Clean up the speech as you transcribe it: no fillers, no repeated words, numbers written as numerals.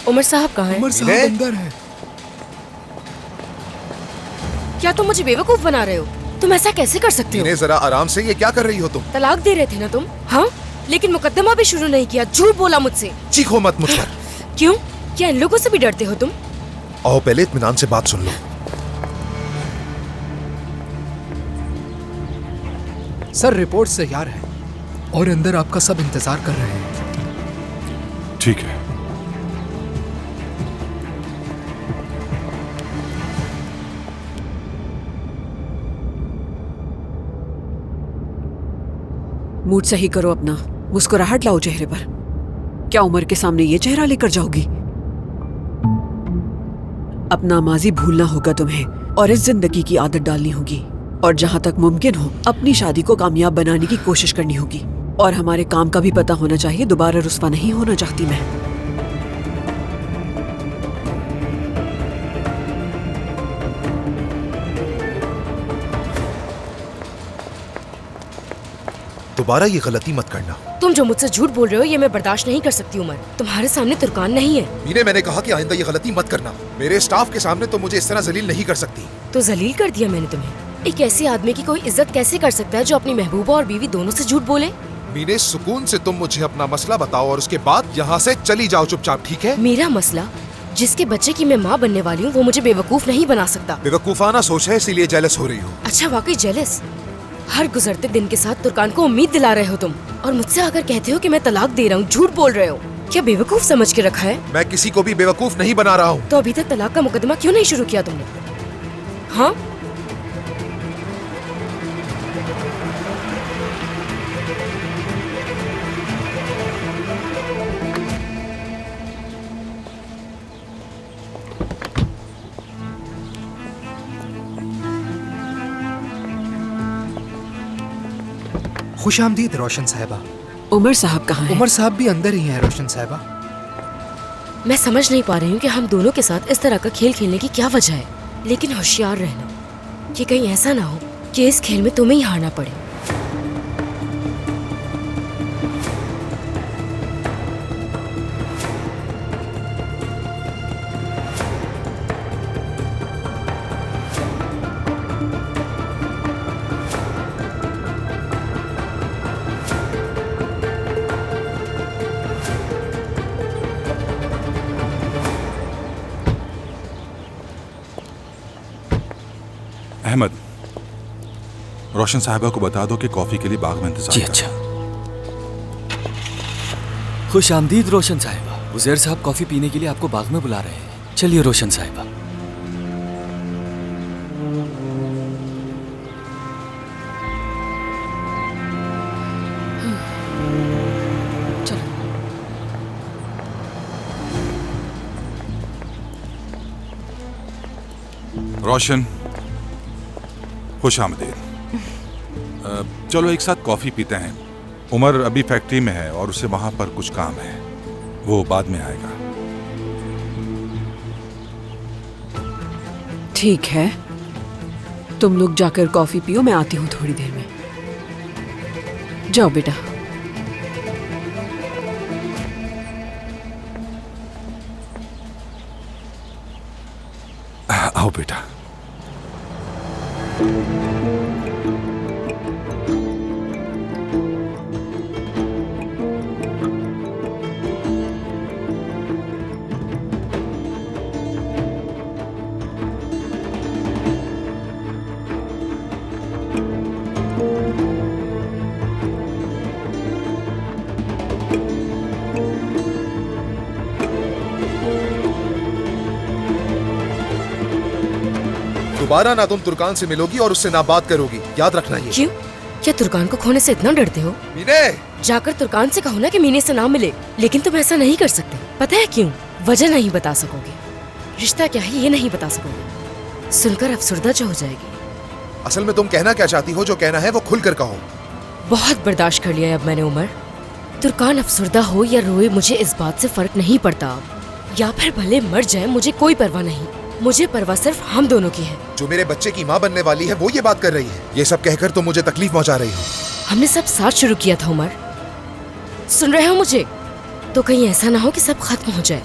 उमर साहब कहाँ हैं? उमर साहब अंदर है। क्या तुम मुझे बेवकूफ बना रहे हो? तुम ऐसा कैसे कर सकते हो? जरा आराम से, ये क्या कर रही हो तुम? तलाक दे रहे थे ना तुम? हाँ, लेकिन मुकद्दमा भी शुरू नहीं किया, झूठ बोला मुझसे। चीखो मत मुझ पर। क्यों? क्या इन लोगों से भी डरते हो तुम? आओ पहले इत्मीनान से बात सुन लो। सर रिपोर्ट तैयार है और अंदर आपका सब इंतजार कर रहे हैं। ठीक है। मूड सही करो अपना, मुस्कुराहट लाओ चेहरे पर। क्या उमर के सामने ये चेहरा लेकर जाओगी? अपना माजी भूलना होगा तुम्हें और इस जिंदगी की आदत डालनी होगी, और जहां तक मुमकिन हो अपनी शादी को कामयाब बनाने की कोशिश करनी होगी। और हमारे काम का भी पता होना चाहिए, दोबारा रुस्वा नहीं होना चाहती मैं। दोबारा ये गलती मत करना। तुम जो मुझसे झूठ बोल रहे हो ये मैं बर्दाश्त नहीं कर सकती उमर। तुम्हारे सामने तुर्कान नहीं है। मीने, मैंने कहा कि आइंदा ये गलती मत करना। मेरे स्टाफ के सामने तो मुझे इस तरह जलील नहीं कर सकती। तो जलील कर दिया मैंने तुम्हें। एक ऐसे आदमी की कोई इज्जत कैसे कर सकता है जो अपनी महबूबा और बीवी दोनों से झूठ बोले? मीने, सुकून से तुम मुझे अपना मसला बताओ और उसके बाद यहाँ से चली जाओ चुपचाप, ठीक है? मेरा मसला? जिसके बच्चे की मैं माँ बनने वाली हूँ वो मुझे बेवकूफ नहीं बना सकता। बेवकूफाना सोच है, इसीलिए जेलस हो रही हो। अच्छा, वाकई जेलस? हर गुजरते दिन के साथ तुर्कान को उम्मीद दिला रहे हो तुम, और मुझसे आकर कहते हो कि मैं तलाक दे रहा हूँ। झूठ बोल रहे हो। क्या बेवकूफ समझ के रखा है? मैं किसी को भी बेवकूफ नहीं बना रहा हूँ। तो अभी तक तलाक का मुकदमा क्यों नहीं शुरू किया तुमने? हाँ, खुशामदीद रोशन साहिबा। उमर साहब कहाँ हैं? उमर साहब भी अंदर ही हैं रोशन साहिबा। मैं समझ नहीं पा रही हूँ कि हम दोनों के साथ इस तरह का खेल खेलने की क्या वजह है, लेकिन होशियार रहना कि कहीं ऐसा ना हो कि इस खेल में तुम्हें ही हारना पड़े। अहमद, रोशन साहिबा को बता दो कि कॉफी के लिए बाग में इंतजार जी कर। अच्छा। खुश आमदीद रोशन साहिबा। उजैर साहब कॉफी पीने के लिए आपको बाग में बुला रहे हैं। चलिए रोशन साहिबा। रोशन, खुश आमदीद। चलो एक साथ कॉफी पीते हैं। उमर अभी फैक्ट्री में है और उसे वहां पर कुछ काम है, वो बाद में आएगा। ठीक है, तुम लोग जाकर कॉफी पियो, मैं आती हूँ थोड़ी देर में। जाओ बेटा। आओ बेटा। दोबारा ना तुम तुर्कान से मिलोगी और उससे ना बात करोगी, याद रखना ये। क्यों? क्या तुर्कान को खोने से इतना डरते हो? मीने! जाकर तुर्कान से कहो ना कि मीने से ना मिले, लेकिन तुम ऐसा नहीं कर सकते। पता है क्यों? वजह नहीं बता सकोगे। रिश्ता क्या है ये नहीं बता सकोगे। सुनकर अफसरदा जो हो जाएगी। असल में तुम कहना क्या चाहती हो? जो कहना है वो खुलकर कहो। बहुत बर्दाश्त कर लिया है अब मैंने उमर। तुर्कान अफसरदा हो या रोए मुझे इस बात से फर्क नहीं पड़ता अब। या फिर भले मर जाए, मुझे कोई परवाह नहीं। मुझे परवाह सिर्फ हम दोनों की है। जो मेरे बच्चे की माँ बनने वाली है वो ये बात कर रही है। ये सब कहकर तुम मुझे तकलीफ पहुंचा रही हो। हमने सब साथ शुरू किया था उमर, सुन रहे हो मुझे? तो कहीं ऐसा ना हो कि सब खत्म हो जाए।